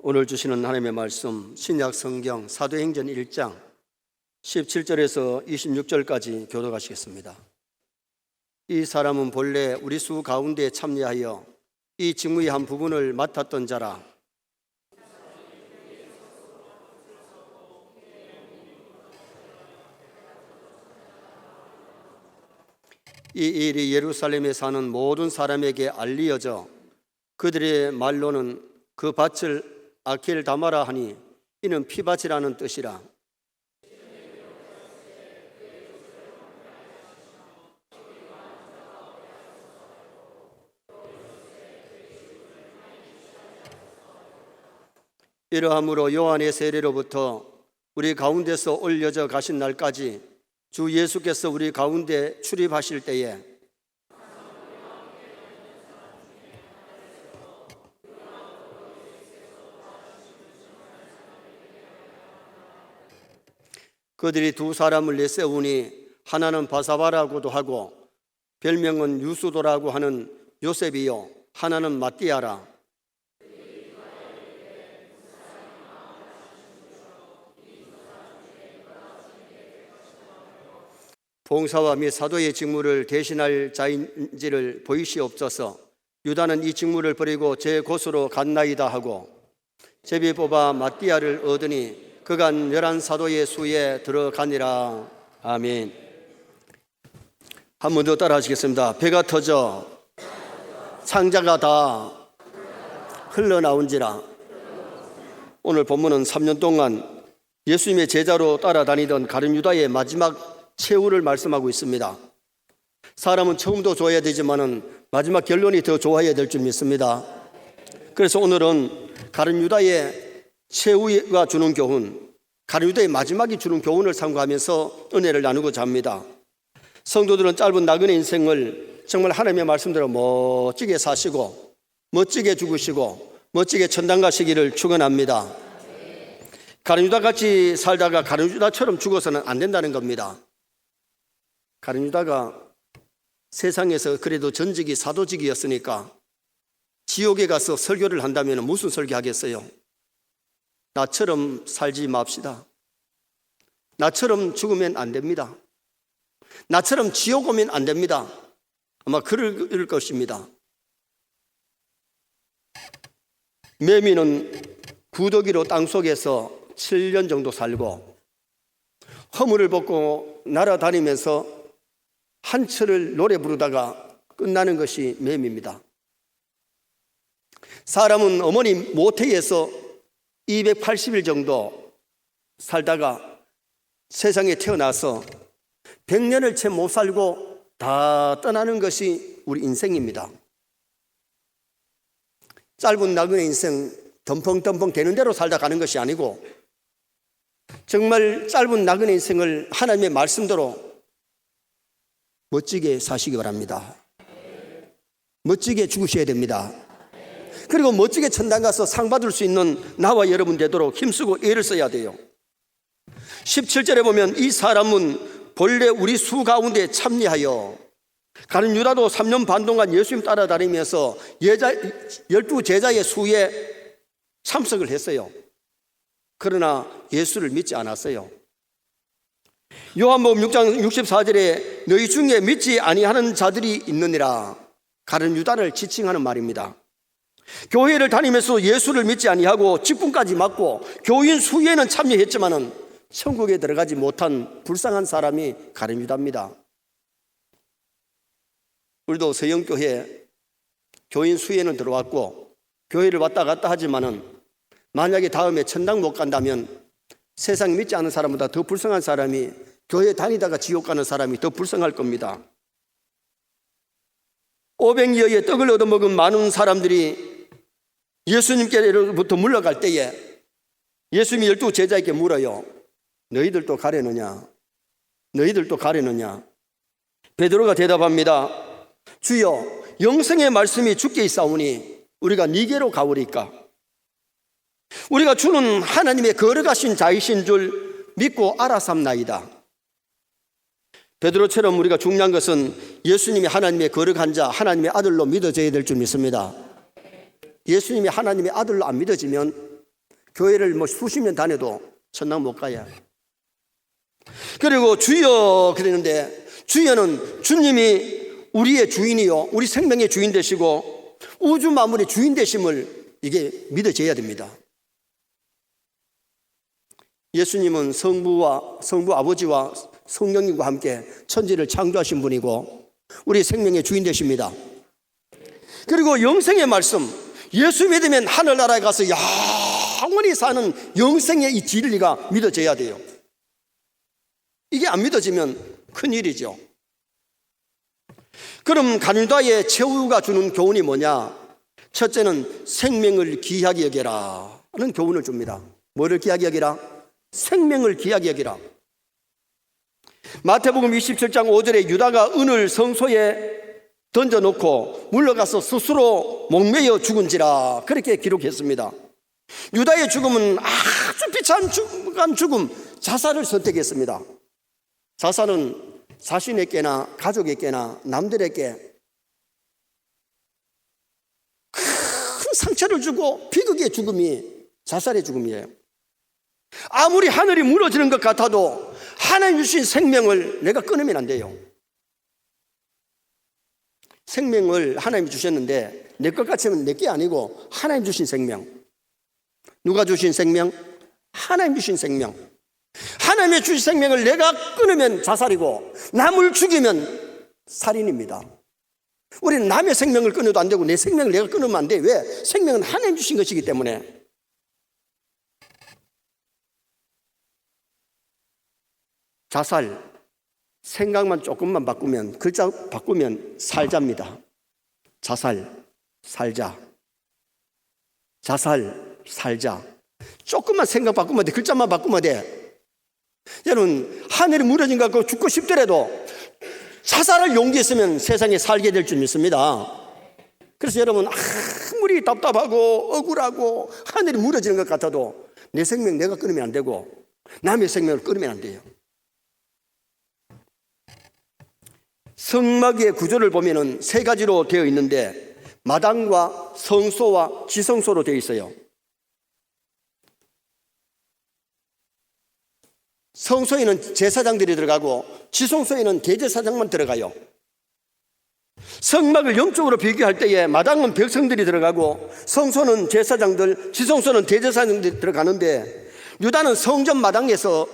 오늘 주시는 하나님의 말씀 신약 성경 사도행전 1장 17절에서 26절까지 교독하시겠습니다. 이 사람은 본래 우리 수 가운데 참여하여 이 직무의 한 부분을 맡았던 자라. 이 일이 예루살렘에 사는 모든 사람에게 알리어져 그들의 말로는 그 밭을 아켈다마라 하니 이는 피밭이라는 뜻이라. 이러함으로 요한의 세례로부터 우리 가운데서 올려져 가신 날까지 주 예수께서 우리 가운데 출입하실 때에 그들이 두 사람을 내세우니 하나는 바사바라고도 하고 별명은 유수도라고 하는 요셉이요 하나는 마띠아라. 봉사와 및 사도의 직무를 대신할 자인지를 보이시옵소서. 유다는 이 직무를 버리고 제 곳으로 갔나이다 하고 제비 뽑아 마띠아를 얻으니 그간 11사도의 수에 들어가니라. 아멘. 한 번 더 따라 하시겠습니다. 배가 터져 상자가 다 흘러나온지라. 오늘 본문은 3년 동안 예수님의 제자로 따라다니던 가룟 유다의 마지막 최후를 말씀하고 있습니다. 사람은 처음도 좋아야 되지만은 마지막 결론이 더 좋아야 될 줄 믿습니다. 그래서 오늘은 가룟 유다의 최후가 주는 교훈, 가룟 유다의 마지막이 주는 교훈을 참고하면서 은혜를 나누고자 합니다. 성도들은 짧은 나그네 인생을 정말 하나님의 말씀대로 멋지게 사시고 멋지게 죽으시고 멋지게 천당 가시기를 축원합니다. 가룟 유다같이 살다가 가룟 유다처럼 죽어서는 안 된다는 겁니다. 가룟 유다가 세상에서 그래도 전직이 사도직이었으니까 지옥에 가서 설교를 한다면 무슨 설교하겠어요? 나처럼 살지 맙시다. 나처럼 죽으면 안 됩니다. 나처럼 지옥 오면 안 됩니다. 아마 그럴 것입니다. 매미는 구더기로 땅속에서 7년 정도 살고 허물을 벗고 날아다니면서 한철을 노래 부르다가 끝나는 것이 매미입니다. 사람은 어머니 모태에서 280일 정도 살다가 세상에 태어나서 100년을 채 못 살고 다 떠나는 것이 우리 인생입니다. 짧은 나그네 인생 덤펑덤펑 되는 대로 살다 가는 것이 아니고 정말 짧은 나그네 인생을 하나님의 말씀대로 멋지게 사시기 바랍니다. 멋지게 죽으셔야 됩니다. 그리고 멋지게 천당 가서 상 받을 수 있는 나와 여러분 되도록 힘쓰고 애를 써야 돼요. 17절에 보면 이 사람은 본래 우리 수 가운데 참여하여, 가룟 유다도 3년 반 동안 예수님 따라다니면서 12제자의 수에 참석을 했어요. 그러나 예수를 믿지 않았어요. 요한복음 6장 64절에 너희 중에 믿지 아니하는 자들이 있느니라, 가룟 유다를 지칭하는 말입니다. 교회를 다니면서 예수를 믿지 아니하고 직분까지 맡고 교인 수회는 참여했지만은 천국에 들어가지 못한 불쌍한 사람이 가룟 유다입니다. 우리도 서영교회 교인 수회는 들어왔고 교회를 왔다 갔다 하지만은 만약에 다음에 천당 못 간다면 세상 믿지 않는 사람보다 더 불쌍한 사람이, 교회 다니다가 지옥 가는 사람이 더 불쌍할 겁니다. 500여의 떡을 얻어먹은 많은 사람들이 예수님께로부터 물러갈 때에 예수님이 12제자에게 물어요. 너희들도 가려느냐? 너희들도 가려느냐? 베드로가 대답합니다. 주여, 영생의 말씀이 주께 있사오니 우리가 니게로 가오리까? 우리가 주는 하나님의 거룩하신 자이신 줄 믿고 알아삼나이다. 베드로처럼 우리가 중요한 것은 예수님이 하나님의 거룩한 자, 하나님의 아들로 믿어져야 될 줄 믿습니다. 예수님이 하나님의 아들로 안 믿어지면 교회를 뭐 수십 년 다녀도 천당 못 가야. 그리고 주여 그러는데, 주여는 주님이 우리의 주인이요, 우리 생명의 주인 되시고 우주 만물의 주인 되심을 이게 믿어져야 됩니다. 예수님은 성부 아버지와 성령님과 함께 천지를 창조하신 분이고 우리 생명의 주인 되십니다. 그리고 영생의 말씀, 예수 믿으면 하늘나라에 가서 영원히 사는 영생의 이 진리가 믿어져야 돼요. 이게 안 믿어지면 큰일이죠. 그럼 가룟유다의 최후가 주는 교훈이 뭐냐? 첫째는 생명을 귀하게 여겨라 하는 교훈을 줍니다. 뭐를 귀하게 여기라? 생명을 귀하게 여기라. 마태복음 27장 5절에 유다가 은을 성소에 던져놓고 물러가서 스스로 목매여 죽은지라, 그렇게 기록했습니다. 유다의 죽음은 아주 비참한 죽음, 자살을 선택했습니다. 자살은 자신에게나 가족에게나 남들에게 큰 상처를 주고 비극의 죽음이 자살의 죽음이에요. 아무리 하늘이 무너지는 것 같아도 하나님 주신 생명을 내가 끊으면 안 돼요. 생명을 하나님이 주셨는데 내 것 같으면 내 게 아니고 하나님 주신 생명. 누가 주신 생명? 하나님 주신 생명. 하나님의 주신 생명을 내가 끊으면 자살이고 남을 죽이면 살인입니다. 우리는 남의 생명을 끊어도 안 되고 내 생명을 내가 끊으면 안 돼. 왜? 생명은 하나님 주신 것이기 때문에. 자살, 생각만 조금만 바꾸면, 글자 바꾸면 살자입니다. 자살, 살자. 자살, 살자. 조금만 생각 바꾸면 돼. 글자만 바꾸면 돼. 여러분, 하늘이 무너진 것 같고 죽고 싶더라도 자살할 용기 있으면 세상에 살게 될 줄 믿습니다. 그래서 여러분, 아무리 답답하고 억울하고 하늘이 무너지는 것 같아도 내 생명 내가 끊으면 안 되고 남의 생명을 끊으면 안 돼요. 성막의 구조를 보면은 세 가지로 되어 있는데 마당과 성소와 지성소로 되어 있어요. 성소에는 제사장들이 들어가고 지성소에는 대제사장만 들어가요. 성막을 영적으로 비교할 때에 마당은 백성들이 들어가고 성소는 제사장들, 지성소는 대제사장들이 들어가는데 유다는 성전 마당에서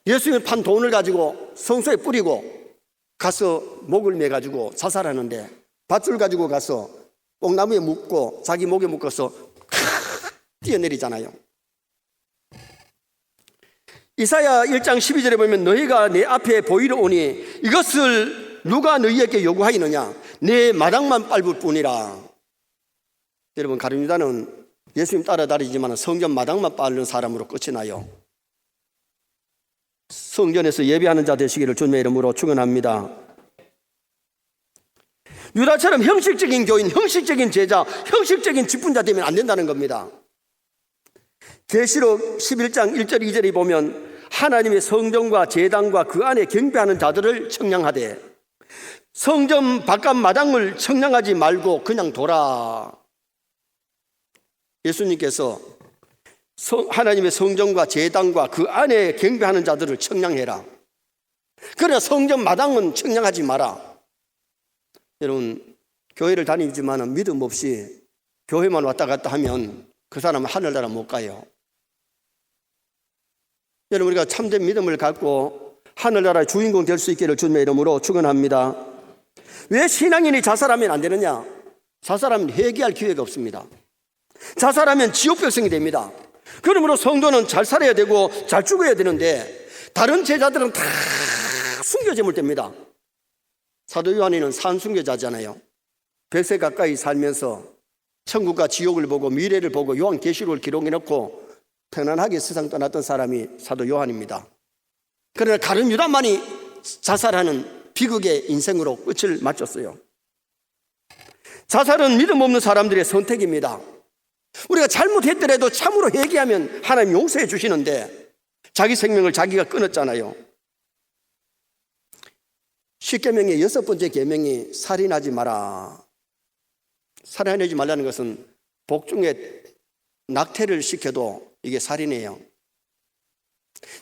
예수님이 판 돈을 가지고 성소에 뿌리고 가서 목을 매가지고 자살하는데 밧줄 가지고 가서 뽕나무에 묶고 자기 목에 묶어서 뛰어내리잖아요. 이사야 1장 12절에 보면 너희가 내 앞에 보이러 오니 이것을 누가 너희에게 요구하였느냐? 내 마당만 밟을 뿐이라. 여러분, 가룟유다는 예수님 따라다니지만 성전 마당만 밟는 사람으로 끝이 나요. 성전에서 예배하는 자 되시기를 주님의 이름으로 축원합니다. 유다처럼 형식적인 교인, 형식적인 제자, 형식적인 직분자 되면 안 된다는 겁니다. 계시록 11장 1절 2절에 보면 하나님의 성전과 제단과 그 안에 경배하는 자들을 청량하되 성전 바깥 마당을 청량하지 말고 그냥 둬라. 예수님께서 하나님의 성전과 제단과 그 안에 경배하는 자들을 청량해라. 그러나 성전 마당은 청량하지 마라. 여러분, 교회를 다니지만 믿음 없이 교회만 왔다 갔다 하면 그 사람은 하늘나라 못 가요. 여러분, 우리가 참된 믿음을 갖고 하늘나라의 주인공 될 수 있기를 주님의 이름으로 축원합니다. 왜 신앙인이 자살하면 안 되느냐? 자살하면 회개할 기회가 없습니다. 자살하면 지옥 백성이 됩니다. 그러므로 성도는 잘 살아야 되고 잘 죽어야 되는데 다른 제자들은 다 순교제물 됩니다. 사도 요한이는 산순교자잖아요. 100세 가까이 살면서 천국과 지옥을 보고 미래를 보고 요한계시록을 기록해놓고 편안하게 세상 떠났던 사람이 사도 요한입니다. 그러나 가룟유다만이 자살하는 비극의 인생으로 끝을 맞췄어요. 자살은 믿음 없는 사람들의 선택입니다. 우리가 잘못했더라도 참으로 회개하면 하나님 용서해 주시는데 자기 생명을 자기가 끊었잖아요. 10계명의 6번째 계명이 살인하지 마라. 살인하지 말라는 것은 복중에 낙태를 시켜도 이게 살인이에요.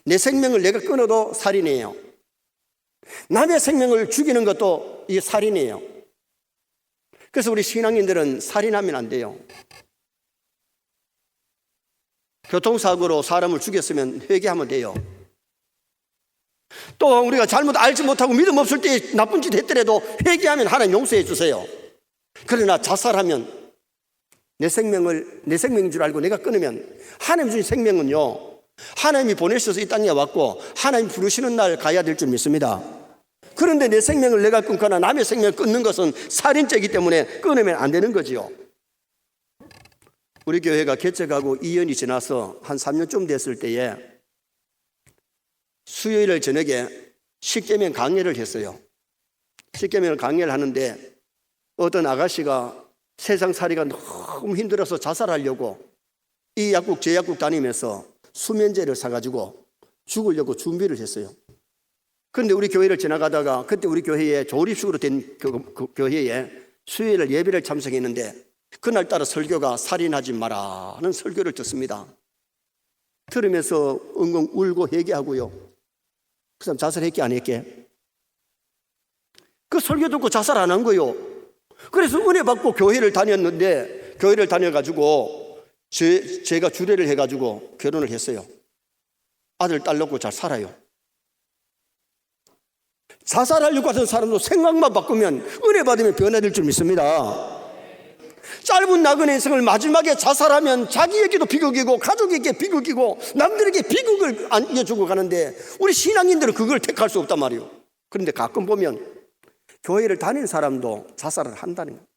내 생명을 내가 끊어도 살인이에요. 남의 생명을 죽이는 것도 이게 살인이에요. 그래서 우리 신앙인들은 살인하면 안 돼요. 교통사고로 사람을 죽였으면 회개하면 돼요. 또 우리가 잘못 알지 못하고 믿음 없을 때 나쁜 짓 했더라도 회개하면 하나님 용서해 주세요. 그러나 자살하면 내 생명인 줄 알고 내가 끊으면, 하나님 주신 생명은요, 하나님이 보내셔서 이 땅에 왔고 하나님 부르시는 날 가야 될 줄 믿습니다. 그런데 내 생명을 내가 끊거나 남의 생명을 끊는 것은 살인죄이기 때문에 끊으면 안 되는 거지요. 우리 교회가 개척하고 2년이 지나서 한 3년쯤 됐을 때에 수요일 저녁에 십계명 강의를 했어요. 십계명 강의를 하는데 어떤 아가씨가 세상살이가 너무 힘들어서 자살하려고 이 약국 저 약국 다니면서 수면제를 사가지고 죽으려고 준비를 했어요. 그런데 우리 교회를 지나가다가 그때 우리 교회에 조립식으로 된 교회에 수요일 예배를 참석했는데 그날따라 설교가 살인하지 마라는 설교를 듣습니다. 들으면서 엉엉 울고 회개하고요. 그 사람 자살했게 안 했게? 그 설교 듣고 자살 안 한 거요. 그래서 은혜 받고 교회를 다녔는데, 교회를 다녀가지고 제가 주례를 해가지고 결혼을 했어요. 아들 딸 낳고 잘 살아요. 자살하려고 하던 사람도 생각만 바꾸면 은혜 받으면 변화될 줄 믿습니다. 짧은 나그네 인생을 마지막에 자살하면 자기에게도 비극이고 가족에게 비극이고 남들에게 비극을 안겨주고 가는데 우리 신앙인들은 그걸 택할 수 없단 말이에요. 그런데 가끔 보면 교회를 다니는 사람도 자살을 한다는 거예요.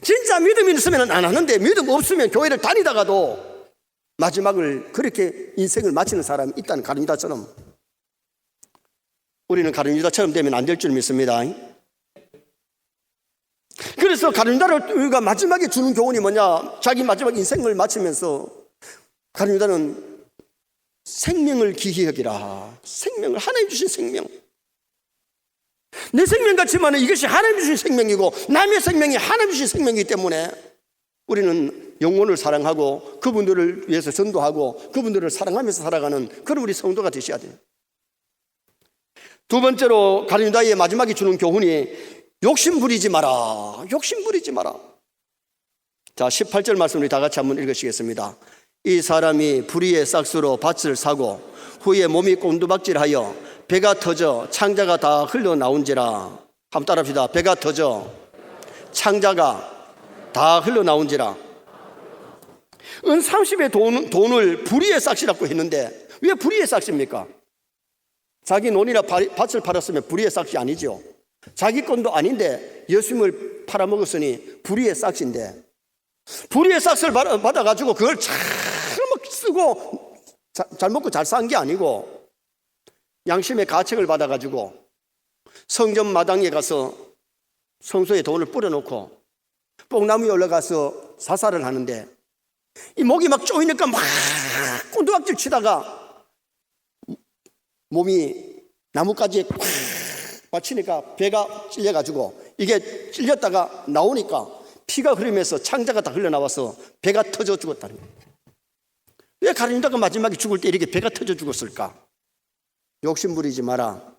진짜 믿음이 있으면 안 하는데 믿음 없으면 교회를 다니다가도 마지막을 그렇게 인생을 마치는 사람이 있다는 가룟유다처럼 우리는 가룟유다처럼 되면 안 될 줄 믿습니다. 그래서 가룟유다를 우리가 마지막에 주는 교훈이 뭐냐? 자기 마지막 인생을 마치면서 가룟유다는 생명을 귀히 여기라. 생명을, 하나님 주신 생명. 내 생명 같지만 이것이 하나님 주신 생명이고 남의 생명이 하나님 주신 생명이기 때문에 우리는 영혼을 사랑하고 그분들을 위해서 전도하고 그분들을 사랑하면서 살아가는 그런 우리 성도가 되셔야 돼요. 두 번째로 가룟유다의 마지막에 주는 교훈이 욕심 부리지 마라. 욕심 부리지 마라. 자, 18절 말씀 우리 다 같이 한번 읽으시겠습니다. 이 사람이 불의의 싹수로 밭을 사고 후에 몸이 꼰두박질하여 배가 터져 창자가 다 흘러나온지라. 한번 따라합시다. 배가 터져 창자가 다 흘러나온지라. 은 30의 돈을 불의의 싹시라고 했는데 왜 불의의 싹시입니까? 자기 논이나 밭을 팔았으면 불의의 싹시 아니죠. 자기 건도 아닌데 예수님을 팔아먹었으니 불의의 싹시인데, 불의의 싹시를 받아가지고 그걸 잘 쓰고 잘 먹고 잘 산 게 아니고 양심의 가책을 받아가지고 성전 마당에 가서 성소에 돈을 뿌려놓고 뽕나무에 올라가서 자살을 하는데 이 목이 막 쪼이니까 막 꼰두박질 치다가 몸이 나뭇가지에 꽉 받치니까 배가 찔려가지고 이게 찔렸다가 나오니까 피가 흐르면서 창자가 다 흘러나와서 배가 터져 죽었다는 거예요. 왜 가룟유다가 마지막에 죽을 때 이렇게 배가 터져 죽었을까? 욕심 부리지 마라.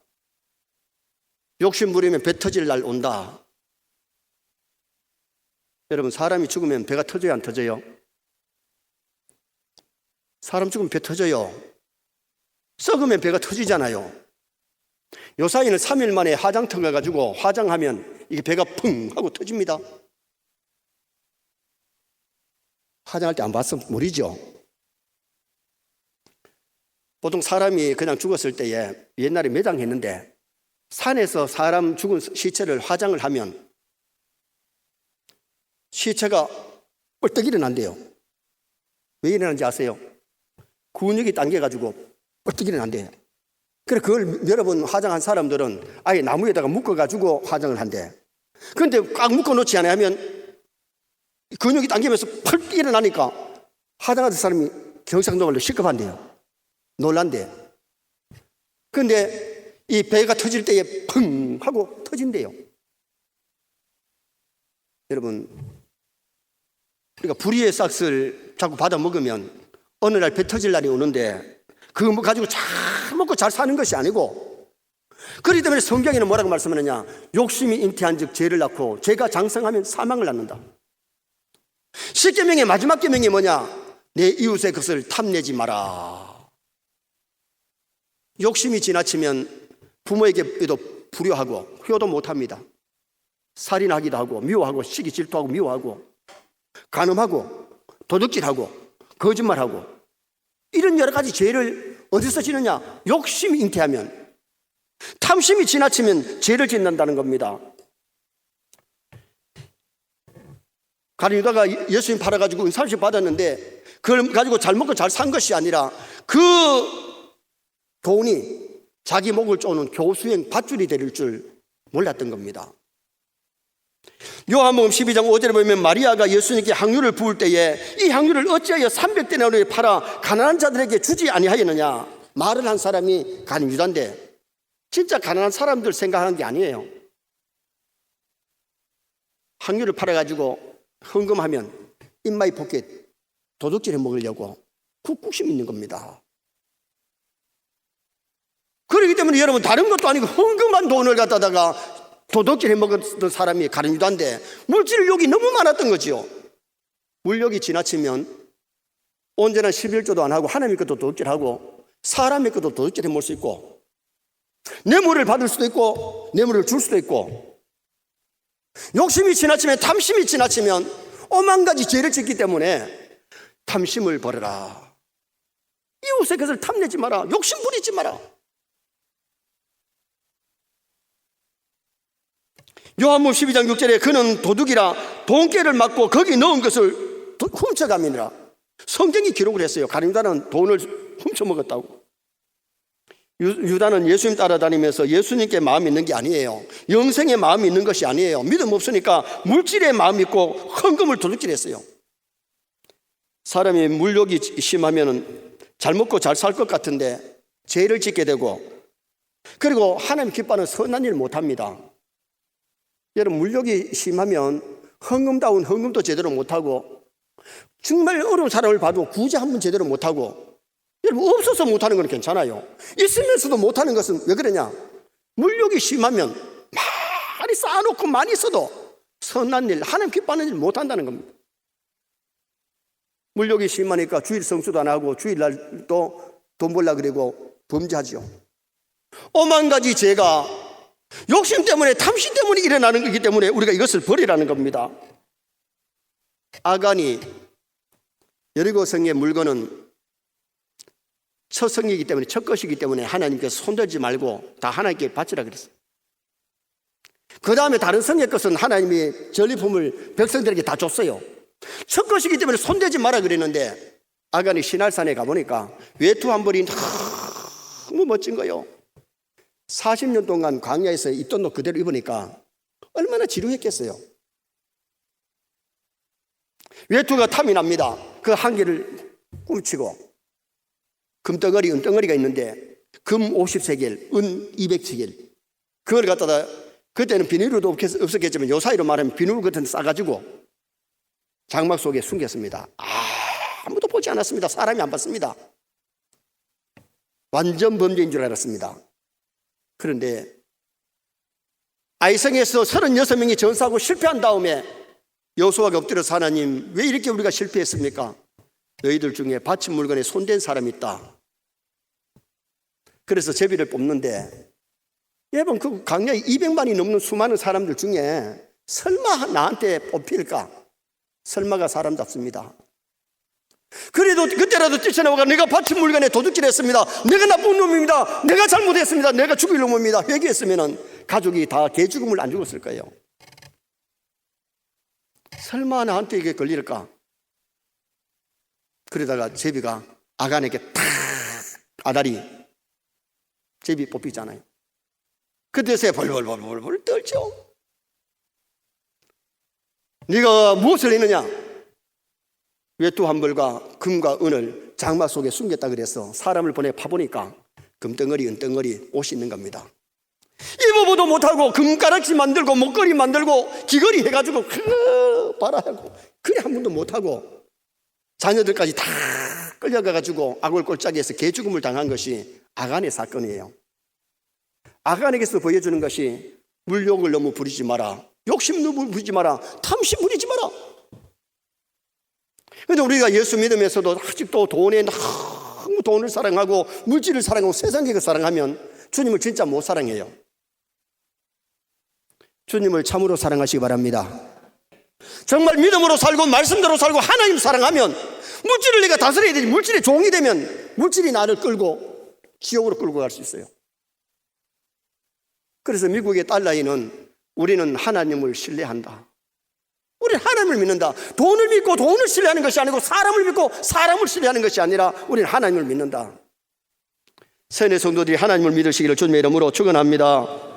욕심 부리면 배 터질 날 온다. 여러분, 사람이 죽으면 배가 터져요, 안 터져요? 사람 죽으면 배 터져요. 썩으면 배가 터지잖아요. 요사이는 3일 만에 화장터 가가지고 화장하면 이게 배가 펑 하고 터집니다. 화장할 때 안 봤어? 모르죠? 보통 사람이 그냥 죽었을 때에 옛날에 매장했는데 산에서 사람 죽은 시체를 화장을 하면 시체가 뻘떡 일어난대요. 왜 일어나는지 아세요? 근육이 당겨가지고 뻘떡 일어난대요. 그래 그걸 여러 번 화장한 사람들은 아예 나무에다가 묶어가지고 화장을 한대. 그런데 꽉 묶어놓지 않아야 하면 근육이 당기면서 펄 일어나니까 화장하던 사람이 경상도말로 시급한대요. 놀란대. 그런데 이 배가 터질 때에 펑 하고 터진대요. 여러분, 우리가 불의의 싹을 자꾸 받아 먹으면 어느 날 배 터질 날이 오는데 그거 가지고 잘 먹고 잘 사는 것이 아니고, 그렇기 때문에 성경에는 뭐라고 말씀하느냐? 욕심이 잉태한 즉 죄를 낳고 죄가 장성하면 사망을 낳는다. 십계명의 마지막 계명이 뭐냐? 내 이웃의 것을 탐내지 마라. 욕심이 지나치면 부모에게도 불효하고 효도 못합니다. 살인하기도 하고 미워하고 시기 질투하고 미워하고 간음하고 도둑질하고 거짓말하고 이런 여러 가지 죄를 어디서 지느냐? 욕심이 잉태하면, 탐심이 지나치면 죄를 짓는다는 겁니다. 가룟 유다가 예수님 팔아가지고 은사를 받았는데 그걸 가지고 잘 먹고 잘 산 것이 아니라 그 돈이 자기 목을 쪼는 교수행 밧줄이 될 줄 몰랐던 겁니다. 요한복음 12장 5절에 보면 마리아가 예수님께 향유를 부을 때에 이 향유를 어찌하여 300데나리온에 팔아 가난한 자들에게 주지 아니하였느냐? 말을 한 사람이 가룟 유다인데 진짜 가난한 사람들 생각하는 게 아니에요. 향유를 팔아가지고 헌금하면 입마이 포켓 도둑질해 먹으려고 국국심 있는 겁니다. 그렇기 때문에 여러분, 다른 것도 아니고 헌금한 돈을 갖다가 도둑질해 먹었던 사람이 가룟 유다인데 물질욕이 너무 많았던 거죠. 물욕이 지나치면 온전한 11조도 안 하고 하나님의 것도 도둑질하고 사람의 것도 도둑질해 먹을 수 있고 뇌물을 받을 수도 있고 뇌물을 줄 수도 있고, 욕심이 지나치면, 탐심이 지나치면 오만 가지 죄를 짓기 때문에 탐심을 버려라. 이웃의 것을 탐내지 마라. 욕심 부리지 마라. 요한복음 12장 6절에 그는 도둑이라 돈깨를 맞고 거기 넣은 것을 훔쳐가미니라. 성경이 기록을 했어요. 가룟 유다는 돈을 훔쳐먹었다고. 유다는 예수님 따라다니면서 예수님께 마음이 있는 게 아니에요. 영생의 마음이 있는 것이 아니에요. 믿음 없으니까 물질의 마음이 있고 헌금을 도둑질했어요. 사람이 물욕이 심하면 잘 먹고 잘 살 것 같은데 죄를 짓게 되고, 그리고 하나님 기뻐하는 선한 일 못합니다. 여러분, 물욕이 심하면 헌금다운 헌금도 제대로 못하고, 정말 어려운 사람을 봐도 구제 한 번 제대로 못하고, 여러분, 없어서 못하는 건 괜찮아요. 있으면서도 못하는 것은 왜 그러냐? 물욕이 심하면 많이 쌓아놓고 많이 써도 선한 일, 하나님 기뻐하는 일 못한다는 겁니다. 물욕이 심하니까 주일 성수도 안 하고 주일날 돈 벌려고 그러고 범죄하죠. 오만 가지 죄가 욕심 때문에, 탐심 때문에 일어나는 거기 때문에 우리가 이것을 버리라는 겁니다. 아간이 여리고 성의 물건은 첫 성이기 때문에, 첫 것이기 때문에 하나님께서 손들지 말고 다 하나님께 바치라 그랬어요. 그 다음에 다른 성의 것은 하나님이 전리품을 백성들에게 다 줬어요. 첫 것이기 때문에 손대지 마라 그랬는데 아간이 시날산에 가보니까 외투 한 벌이 너무 멋진 거예요. 40년 동안 광야에서 입던 옷 그대로 입으니까 얼마나 지루했겠어요. 외투가 탐이 납니다. 그 한 개를 꿈치고 금덩어리, 은덩어리가 있는데 금 50세겔, 은 200세겔, 그걸 갖다가 그때는 비닐도 없었겠지만 요 사이로 말하면 비닐 같은 데 싸가지고 장막 속에 숨겼습니다. 아무도 보지 않았습니다. 사람이 안 봤습니다. 완전 범죄인 줄 알았습니다. 그런데 아이성에서 36명이 전사하고 실패한 다음에 여호수아가 엎드려서 하나님, 왜 이렇게 우리가 실패했습니까? 너희들 중에 바친 물건에 손댄 사람이 있다. 그래서 제비를 뽑는데, 여러분, 그 광야에 200만이 넘는 수많은 사람들 중에 설마 나한테 뽑힐까? 설마가 사람답습니다. 그래도 그때라도 뛰쳐나와가 내가 바친 물건에 도둑질했습니다. 내가 나쁜 놈입니다. 내가 잘못했습니다. 내가 죽일 놈입니다. 회개했으면 가족이 다 개죽음을 안 죽었을 거예요. 설마 나한테 이게 걸릴까? 그러다가 제비가 아간에게 탁, 아다리 제비 뽑히잖아요. 그때서야 벌벌 떨죠. 네가 무엇을 했느냐? 외투 한 벌과 금과 은을 장막 속에 숨겼다 그래서 사람을 보내 파보니까 금덩어리, 은덩어리, 옷이 있는 겁니다. 입어보도 못하고 금가락지 만들고 목걸이 만들고 귀걸이 해가지고 봐라 하고 그래 한 번도 못하고 자녀들까지 다 끌려가가지고 악을 꼴짜기에서 개죽음을 당한 것이 아간의 사건이에요. 아간에게서 보여주는 것이 물욕을 너무 부리지 마라, 욕심 너무 부리지 마라, 탐심 부리지 마라. 그런데 우리가 예수 믿으면서도 아직도 너무 돈을 사랑하고 물질을 사랑하고 세상적을 사랑하면 주님을 진짜 못 사랑해요. 주님을 참으로 사랑하시기 바랍니다. 정말 믿음으로 살고 말씀대로 살고 하나님 사랑하면 물질을 내가 다스려야 되지, 물질의 종이 되면 물질이 나를 끌고 지옥으로 끌고 갈 수 있어요. 그래서 미국의 달라이는 우리는 하나님을 신뢰한다, 우리는 하나님을 믿는다. 돈을 믿고 돈을 신뢰하는 것이 아니고 사람을 믿고 사람을 신뢰하는 것이 아니라 우리는 하나님을 믿는다. 세뇌 성도들이 하나님을 믿으시기를 주님의 이름으로 축원합니다.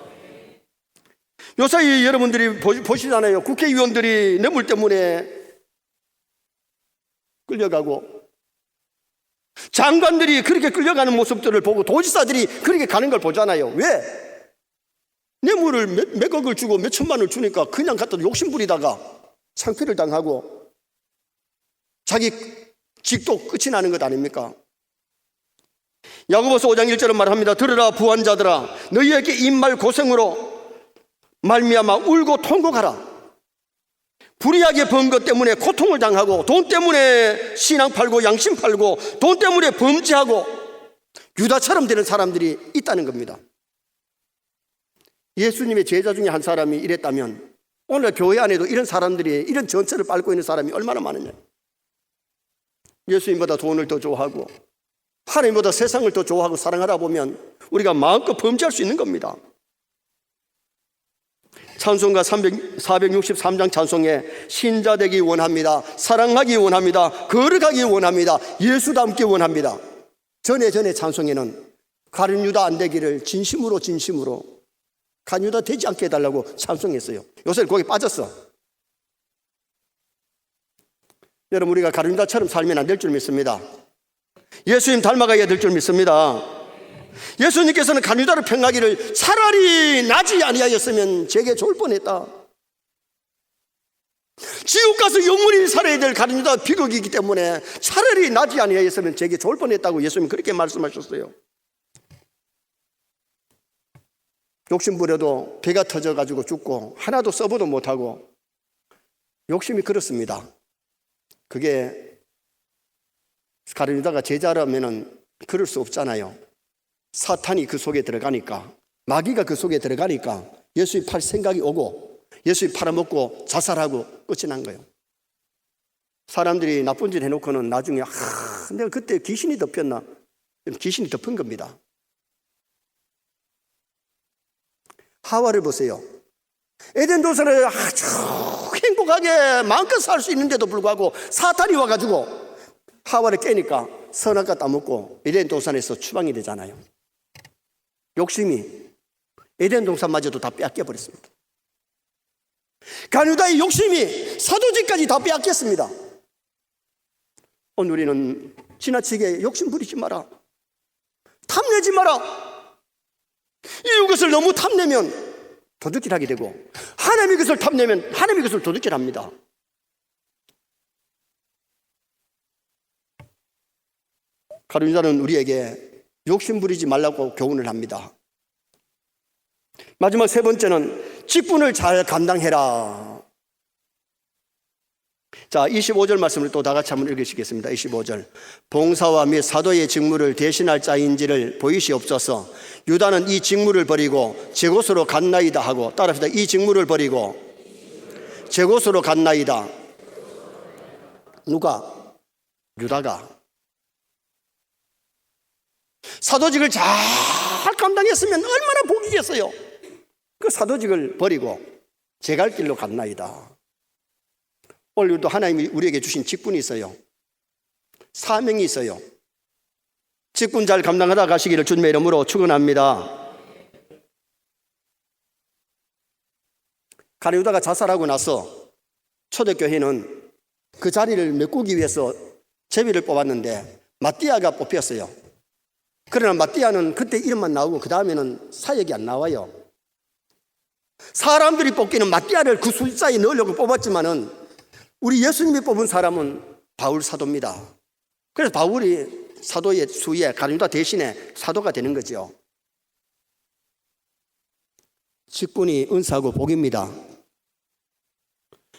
요사이 여러분들이 보시잖아요. 국회의원들이 뇌물 때문에 끌려가고 장관들이 그렇게 끌려가는 모습들을 보고 도지사들이 그렇게 가는 걸 보잖아요. 왜? 뇌물을 몇억을 주고 몇천만 원을 주니까 그냥 갖다 욕심 부리다가 창피를 당하고 자기 직도 끝이 나는 것 아닙니까? 야고보서 5장 1절은 말합니다. 들으라 부한자들아, 너희에게 입말 고생으로 말미암아 울고 통곡하라. 불의하게 번 것 때문에 고통을 당하고 돈 때문에 신앙 팔고 양심 팔고 돈 때문에 범죄하고 유다처럼 되는 사람들이 있다는 겁니다. 예수님의 제자 중에 한 사람이 이랬다면 오늘 교회 안에도 이런 사람들이, 이런 전철을 밟고 있는 사람이 얼마나 많으냐. 예수님보다 돈을 더 좋아하고 하나님보다 세상을 더 좋아하고 사랑하다 보면 우리가 마음껏 범죄할 수 있는 겁니다. 찬송가 463장 찬송에 신자 되기 원합니다, 사랑하기 원합니다, 거룩하기 원합니다, 예수 닮기 원합니다. 전에 찬송에는 가룟 유다 안 되기를 진심으로 가룟 유다 되지 않게 해달라고 찬송했어요. 요새 거기 빠졌어. 여러분, 우리가 가룟 유다처럼 살면 안 될 줄 믿습니다. 예수님 닮아가야 될 줄 믿습니다. 예수님께서는 가룟 유다를 평하기를 차라리 나지 아니하였으면 제게 좋을 뻔했다. 지옥 가서 영원히 살아야 될 가룟 유다 비극이기 때문에 차라리 나지 아니하였으면 제게 좋을 뻔했다고 예수님 그렇게 말씀하셨어요. 욕심 부려도 배가 터져가지고 죽고 하나도 써보도 못하고 욕심이 그렇습니다. 그게 가룟 유다가 제자라면은 그럴 수 없잖아요. 사탄이 그 속에 들어가니까, 마귀가 그 속에 들어가니까 예수님 팔 생각이 오고 예수님 팔아먹고 자살하고 끝이 난 거예요. 사람들이 나쁜 짓 해놓고는 나중에 내가 그때 귀신이 덮였나? 귀신이 덮은 겁니다. 하와를 보세요. 에덴 동산을 아주 행복하게 마음껏 살 수 있는데도 불구하고 사탄이 와가지고 하와를 깨니까 선악과 따먹고 에덴 동산에서 추방이 되잖아요. 욕심이 에덴 동산마저도 다 빼앗겨버렸습니다. 가룟 유다의 욕심이 사도직까지 다 빼앗겼습니다. 오늘 우리는 지나치게 욕심 부리지 마라, 탐내지 마라. 이것을 너무 탐내면 도둑질하게 되고 하나님의 것을 탐내면 하나님의 것을 도둑질합니다. 가룟 유다는 우리에게 욕심 부리지 말라고 교훈을 합니다. 마지막 세 번째는 직분을 잘 감당해라. 자, 25절 말씀을 또 다 같이 한번 읽으시겠습니다. 25절. 봉사와 및 사도의 직무를 대신할 자인지를 보이시옵소서. 유다는 이 직무를 버리고 제 곳으로 갔나이다 하고, 따라합시다. 이 직무를 버리고 제 곳으로 갔나이다. 누가? 유다가. 사도직을 잘 감당했으면 얼마나 복이겠어요. 그 사도직을 버리고 제 갈 길로 갔나이다. 오늘도 하나님이 우리에게 주신 직분이 있어요. 사명이 있어요. 직분 잘 감당하다 가시기를 주님의 이름으로 축원합니다. 가룟 유다가 자살하고 나서 초대교회는 그 자리를 메꾸기 위해서 제비를 뽑았는데 마띠아가 뽑혔어요. 그러나 마띠아는 그때 이름만 나오고 그 다음에는 사역이 안 나와요. 사람들이 뽑기는 마띠아를 그 숫자에 넣으려고 뽑았지만은 우리 예수님이 뽑은 사람은 바울 사도입니다. 그래서 바울이 사도의 수위에 가룟 유다 대신에 사도가 되는 거죠. 직분이 은사하고 복입니다.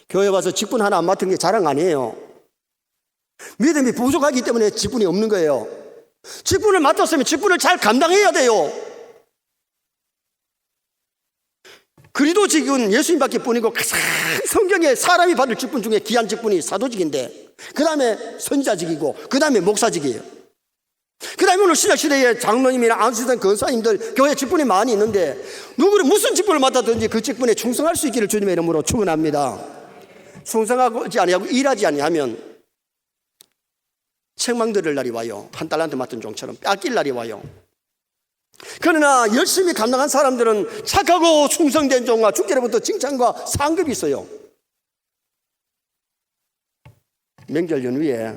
교회 와서 직분 하나 안 맡은 게 자랑 아니에요. 믿음이 부족하기 때문에 직분이 없는 거예요. 직분을 맡았으면 직분을 잘 감당해야 돼요. 그리도직은 예수님밖에 뿐이고 가장 성경에 사람이 받을 직분 중에 귀한 직분이 사도직인데, 그 다음에 선지자직이고, 그 다음에 목사직이에요. 그 다음에 오늘 신약시대에 장로님이나 안수생 권사님들 교회 직분이 많이 있는데, 누구를 무슨 직분을 맡았든지 그 직분에 충성할 수 있기를 주님의 이름으로 축원합니다. 충성하지 아니하고 일하지 아니하면 책망 들을 날이 와요. 한 달란트 맡은 종처럼 뺏길 날이 와요. 그러나 열심히 감당한 사람들은 착하고 충성된 종과 주께로부터 칭찬과 상급이 있어요. 명절 연휴에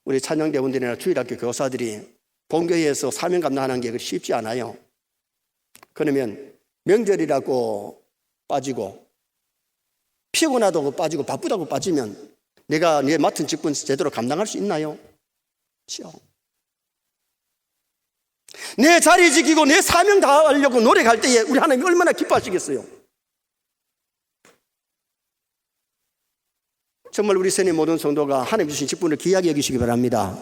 우리 찬양대원들이나 주일학교 교사들이 본교회에서 사명 감당하는 게 쉽지 않아요. 그러면 명절이라고 빠지고 피곤하다고 빠지고 바쁘다고 빠지면 내가 내 맡은 직분 제대로 감당할 수 있나요? 그렇죠. 내 자리 지키고 내 사명 다하려고 노력할 때에 우리 하나님이 얼마나 기뻐하시겠어요. 정말 우리 세계 모든 성도가 하나님 주신 직분을 귀하게 여기시기 바랍니다.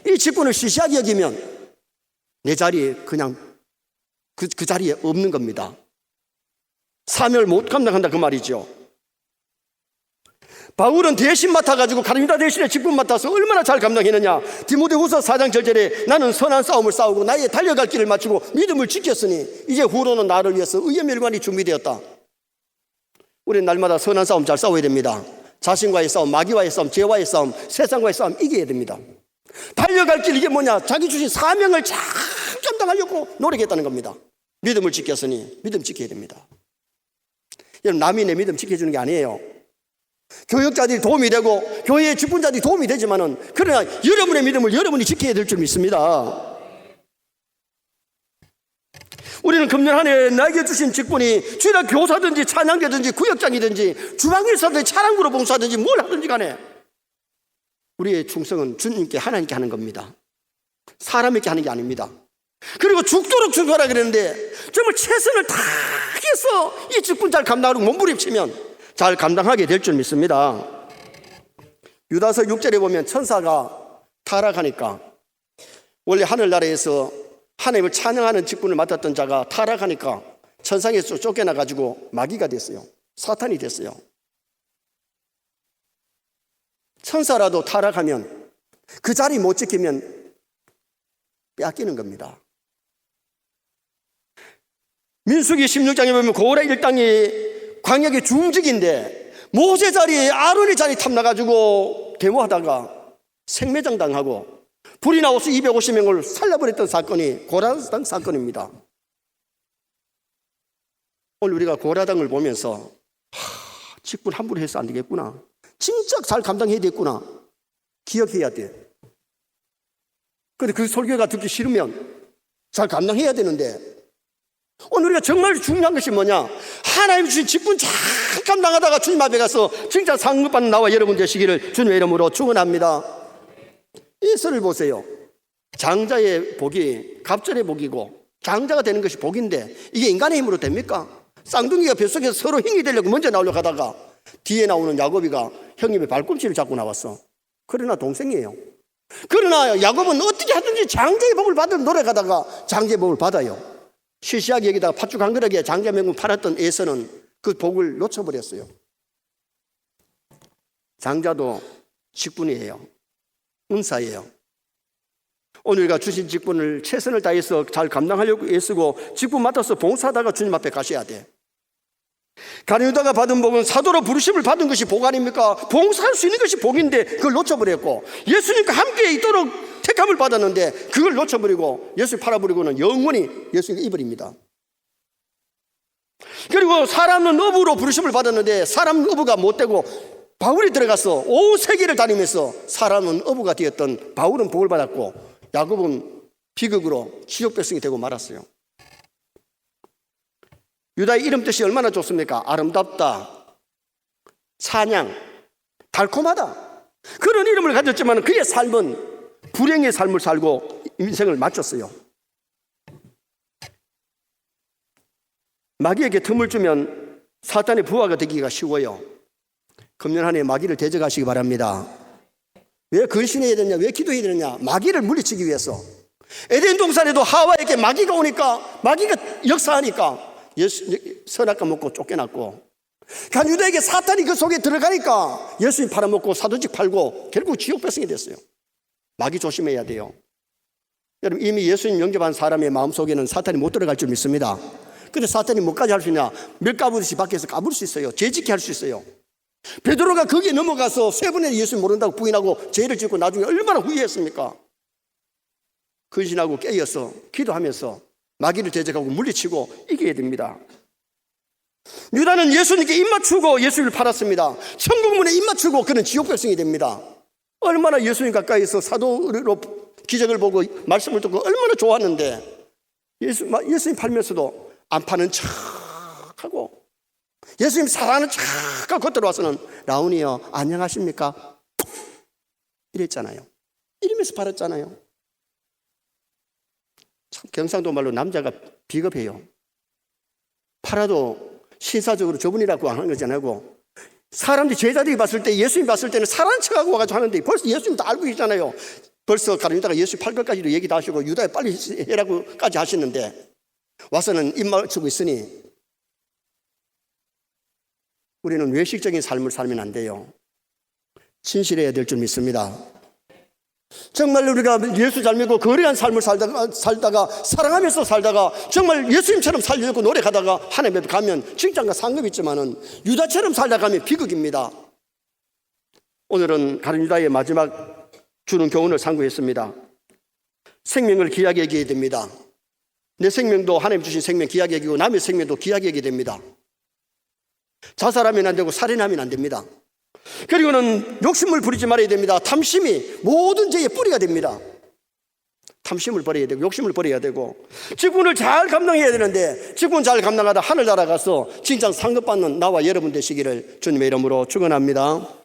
이 직분을 시시하게 여기면 내 자리에 그냥 그 자리에 없는 겁니다. 사명을 못 감당한다 그 말이죠. 바울은 대신 맡아가지고 가룟 유다 대신에 직분 맡아서 얼마나 잘 감당했느냐. 디모데후서 4장 7절에 나는 선한 싸움을 싸우고 나의 달려갈 길을 마치고 믿음을 지켰으니 이제 후로는 나를 위해서 의의 멸관이 준비되었다. 우리는 날마다 선한 싸움 잘 싸워야 됩니다. 자신과의 싸움, 마귀와의 싸움, 죄와의 싸움, 세상과의 싸움 이겨야 됩니다. 달려갈 길, 이게 뭐냐? 자기 주신 사명을 잘 감당하려고 노력했다는 겁니다. 믿음을 지켰으니 믿음 지켜야 됩니다. 여러분, 남이 내 믿음 지켜주는 게 아니에요. 교역자들이 도움이 되고 교회의 직분자들이 도움이 되지만은, 그러나 여러분의 믿음을 여러분이 지켜야 될 줄 믿습니다. 우리는 금년 한 해 나에게 주신 직분이 주일학 교사든지 찬양대든지 구역장이든지 주방일사든지 차량부로 봉사하든지 뭘 하든지 간에 우리의 충성은 주님께, 하나님께 하는 겁니다. 사람에게 하는 게 아닙니다. 그리고 죽도록 충성하라 그랬는데 정말 최선을 다해서 이 직분 잘 감당하고 몸부림치면 잘 감당하게 될 줄 믿습니다. 유다서 6절에 보면 천사가 타락하니까, 원래 하늘나라에서 하나님을 찬양하는 직분을 맡았던 자가 타락하니까 천상에서 쫓겨나가지고 마귀가 됐어요. 사탄이 됐어요. 천사라도 타락하면 그 자리 못 지키면 빼앗기는 겁니다. 민수기 16장에 보면 고라 일당이 광야의 중직인데 모세 자리에 아론의 자리 탐나가지고 데모하다가 생매장 당하고 불이 나와서 250명을 살려버렸던 사건이 고라당 사건입니다. 오늘 우리가 고라당을 보면서 직분 함부로 해서 안 되겠구나, 진짜 잘 감당해야 되겠구나 기억해야 돼. 그런데 그 설교가 듣기 싫으면 잘 감당해야 되는데, 오늘 우리가 정말 중요한 것이 뭐냐? 하나님 주신 직분 잘 감당하다가 주님 앞에 가서 진짜 상급받는 나와 여러분 되시기를 주님의 이름으로 축원합니다. 이 설을 보세요. 장자의 복이 갑절의 복이고 장자가 되는 것이 복인데 이게 인간의 힘으로 됩니까? 쌍둥이가 뱃속에서 서로 힘이 되려고 먼저 나오려고 하다가 뒤에 나오는 야곱이가 형님의 발꿈치를 잡고 나왔어. 그러나 동생이에요. 그러나 야곱은 어떻게 하든지 장자의 복을 받으려 노력하다가 장자의 복을 받아요. 시시하게 여기다가 팥죽 한 그릇에 장자 명분 팔았던 에서는 그 복을 놓쳐버렸어요. 장자도 직분이에요. 은사예요. 오늘 우리가 주신 직분을 최선을 다해서 잘 감당하려고 애쓰고 직분 맡아서 봉사하다가 주님 앞에 가셔야 돼. 가룟 유다가 받은 복은 사도로 부르심을 받은 것이 복 아닙니까? 봉사할 수 있는 것이 복인데 그걸 놓쳐버렸고, 예수님과 함께 있도록 택함을 받았는데 그걸 놓쳐버리고 예수 팔아버리고는 영원히 예수님께 입어립니다. 그리고 사람은 어부로 부르심을 받았는데 사람은 어부가 못되고 바울이 들어가서 온 세계를 다니면서 사람은 어부가 되었던 바울은 복을 받았고 야곱은 비극으로 지옥 백성이 되고 말았어요. 유다의 이름 뜻이 얼마나 좋습니까? 아름답다, 찬양, 달콤하다. 그런 이름을 가졌지만 그의 삶은 불행의 삶을 살고 인생을 마쳤어요. 마귀에게 틈을 주면 사탄의 부하가 되기가 쉬워요. 금년 한 해 마귀를 대적하시기 바랍니다. 왜 근신해야 되냐? 왜 기도해야 되느냐? 마귀를 물리치기 위해서. 에덴 동산에도 하와에게 마귀가 오니까, 마귀가 역사하니까 선악과 먹고 쫓겨났고, 유다에게 사탄이 그 속에 들어가니까 예수님 팔아먹고 사도직 팔고 결국 지옥 백성이 됐어요. 마귀 조심해야 돼요. 여러분, 이미 예수님 영접한 사람의 마음속에는 사탄이 못 들어갈 줄 믿습니다. 근데 사탄이 뭐까지 할 수 있냐? 몇 까부듯이 밖에서 까불 수 있어요. 죄짓게 할 수 있어요. 베드로가 거기에 넘어가서 세 번이나 예수님 모른다고 부인하고 죄를 짓고 나중에 얼마나 후회했습니까? 근신하고 깨어서 기도하면서 마귀를 대적하고 물리치고 이겨야 됩니다. 유다는 예수님께 입맞추고 예수님을 팔았습니다. 천국문에 입맞추고 그는 지옥 백성이 됩니다. 얼마나 예수님 가까이서 사도로 기적을 보고 말씀을 듣고 얼마나 좋았는데, 예수님 팔면서도 안 파는 척하고 예수님 사랑하는 척하고 겉들어와서는 라운이요 안녕하십니까 이랬잖아요. 이러면서 팔았잖아요. 참 경상도 말로 남자가 비겁해요. 팔아도 신사적으로 저분이라고 하는 거지 않고, 사람들이 제자들이 봤을 때, 예수님 봤을 때는 사랑하는 척하고 와가지고 하는데 벌써 예수님 다 알고 계시잖아요. 벌써 가룟 유다가 예수 팔 것까지도 얘기 다 하시고 유다에 빨리 해라고까지 하시는데 와서는 입맞추고 있으니 우리는 외식적인 삶을 살면 안 돼요. 진실해야 될 줄 믿습니다. 정말 우리가 예수 잘 믿고 거룩한 삶을 살다가 사랑하면서 살다가 정말 예수님처럼 살려고 노력하다가 하나님 앞에 가면 칭찬과 상급이 있지만은 유다처럼 살다 가면 비극입니다. 오늘은 가룟 유다의 마지막 주는 교훈을 상고했습니다. 생명을 귀하게 여겨야 됩니다. 내 생명도 하나님 주신 생명 귀하게 여기고 남의 생명도 귀하게 여겨야 됩니다. 자살하면 안 되고 살인하면 안 됩니다. 그리고는 욕심을 부리지 말아야 됩니다. 탐심이 모든 죄의 뿌리가 됩니다. 탐심을 버려야 되고 욕심을 버려야 되고 직분을 잘 감당해야 되는데 직분 잘 감당하다 하늘 날아가서 진짜 상급 받는 나와 여러분 되시기를 주님의 이름으로 축원합니다.